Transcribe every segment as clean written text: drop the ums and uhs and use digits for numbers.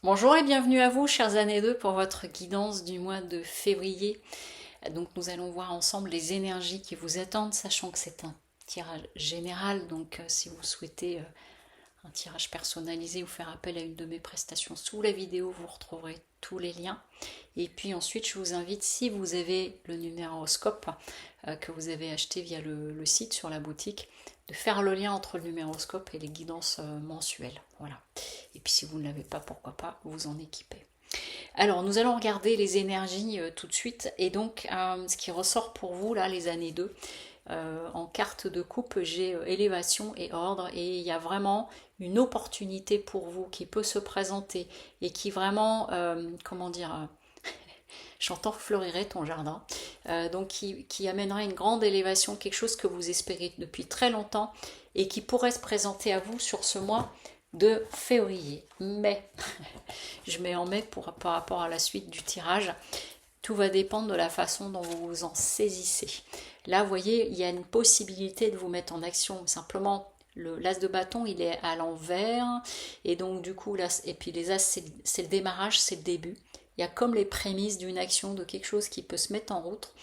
Bonjour et bienvenue à vous, chers années 2, pour votre guidance du mois de février. Donc nous allons voir ensemble les énergies qui vous attendent, sachant que c'est un tirage général. Donc si vous souhaitez un tirage personnalisé ou faire appel à une de mes prestations sous la vidéo, vous retrouverez tous les liens. Et puis ensuite, je vous invite, si vous avez le numéroscope que vous avez acheté via le site sur la boutique, de faire le lien entre le numéroscope et les guidances mensuelles. Voilà. Et puis si vous ne l'avez pas, pourquoi pas vous en équiper. Alors, nous allons regarder les énergies tout de suite. Et donc, ce qui ressort pour vous, là, les années 2, en carte de coupe, j'ai élévation et ordre. Et il y a vraiment une opportunité pour vous qui peut se présenter et qui vraiment, comment dire, j'entends fleurirait ton jardin, donc qui amènera une grande élévation, quelque chose que vous espérez depuis très longtemps et qui pourrait se présenter à vous sur ce mois de février. Mais, je mets en mai par rapport à la suite du tirage, tout va dépendre de la façon dont vous vous en saisissez. Là, vous voyez, il y a une possibilité de vous mettre en action. Simplement, l'as de bâton, il est à l'envers. Et donc, du coup, l'as, et puis les as, c'est le démarrage, c'est le début. Il y a comme les prémices d'une action, de quelque chose qui peut se mettre en route.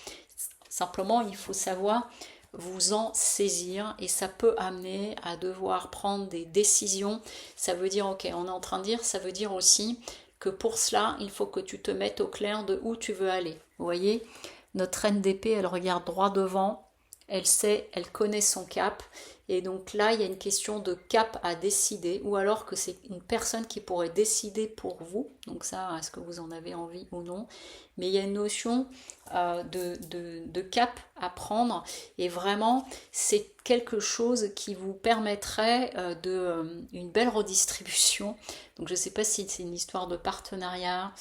Simplement, il faut savoir vous en saisir et ça peut amener à devoir prendre des décisions. Ça veut dire, ok, on est en train de dire, ça veut dire aussi que pour cela, il faut que tu te mettes au clair de où tu veux aller. Vous voyez, notre reine d'épée, elle regarde droit devant, elle sait, elle connaît son cap. Et donc là, il y a une question de cap à décider, ou alors que c'est une personne qui pourrait décider pour vous. Donc ça, est-ce que vous en avez envie ou non? Mais il y a une notion de cap à prendre. Et vraiment, c'est quelque chose qui vous permettrait une belle redistribution. Donc je ne sais pas si c'est une histoire de partenariat,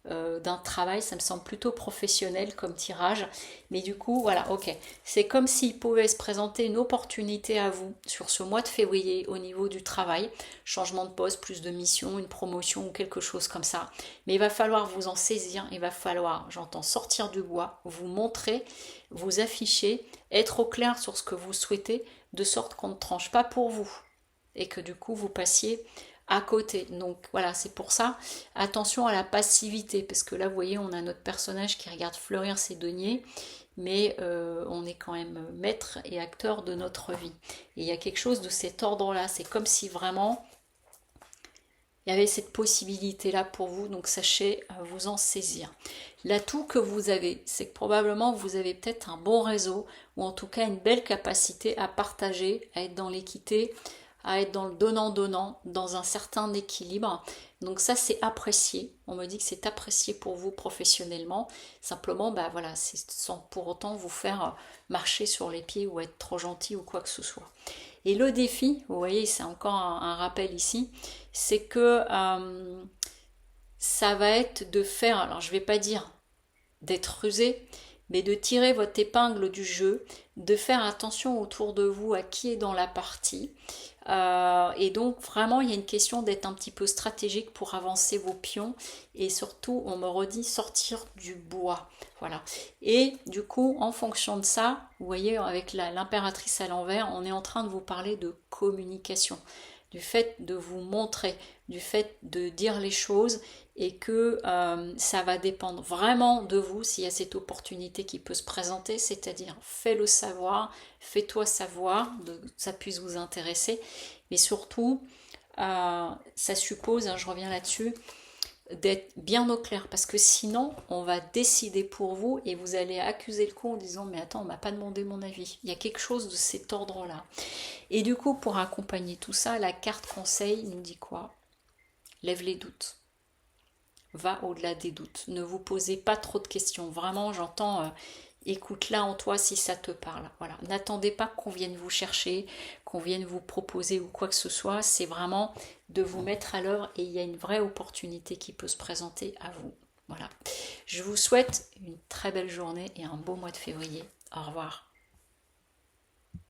d'un travail, ça me semble plutôt professionnel comme tirage, mais du coup voilà, ok, c'est comme s'il pouvait se présenter une opportunité à vous sur ce mois de février au niveau du travail, changement de poste, plus de mission, une promotion ou quelque chose comme ça, mais il va falloir vous en saisir, il va falloir, j'entends, sortir du bois, vous montrer, vous afficher, être au clair sur ce que vous souhaitez, de sorte qu'on ne tranche pas pour vous et que du coup vous passiez à côté. Donc voilà, c'est pour ça, attention à la passivité, parce que là, vous voyez, on a notre personnage qui regarde fleurir ses deniers, mais on est quand même maître et acteur de notre vie. Et il y a quelque chose de cet ordre-là, c'est comme si vraiment il y avait cette possibilité-là pour vous, donc sachez vous en saisir. L'atout que vous avez, c'est que probablement vous avez peut-être un bon réseau, ou en tout cas une belle capacité à partager, à être dans l'équité, à être dans le donnant-donnant, dans un certain équilibre. Donc ça, c'est apprécié. On me dit que c'est apprécié pour vous professionnellement. Simplement, bah voilà, c'est sans pour autant vous faire marcher sur les pieds ou être trop gentil ou quoi que ce soit. Et le défi, vous voyez, c'est encore un rappel ici, c'est que ça va être de faire, alors je ne vais pas dire d'être rusé, mais de tirer votre épingle du jeu, de faire attention autour de vous à qui est dans la partie. Et donc vraiment il y a une question d'être un petit peu stratégique pour avancer vos pions et surtout on me redit sortir du bois. Voilà. Et du coup en fonction de ça, vous voyez avec l'impératrice à l'envers, on est en train de vous parler de communication, du fait de vous montrer, du fait de dire les choses et que ça va dépendre vraiment de vous s'il y a cette opportunité qui peut se présenter, c'est-à-dire fais-le savoir, fais-toi savoir, que ça puisse vous intéresser, mais surtout ça suppose, hein, je reviens là-dessus, d'être bien au clair parce que sinon on va décider pour vous et vous allez accuser le coup en disant mais attends on m'a pas demandé mon avis, il y a quelque chose de cet ordre là et du coup pour accompagner tout ça la carte conseil nous dit quoi? Lève les doutes, va au-delà des doutes, ne vous posez pas trop de questions, vraiment j'entends écoute-la en toi si ça te parle. Voilà, n'attendez pas qu'on vienne vous chercher, qu'on vienne vous proposer ou quoi que ce soit, c'est vraiment de vous mettre à l'œuvre et il y a une vraie opportunité qui peut se présenter à vous. Voilà. Je vous souhaite une très belle journée et un beau mois de février. Au revoir.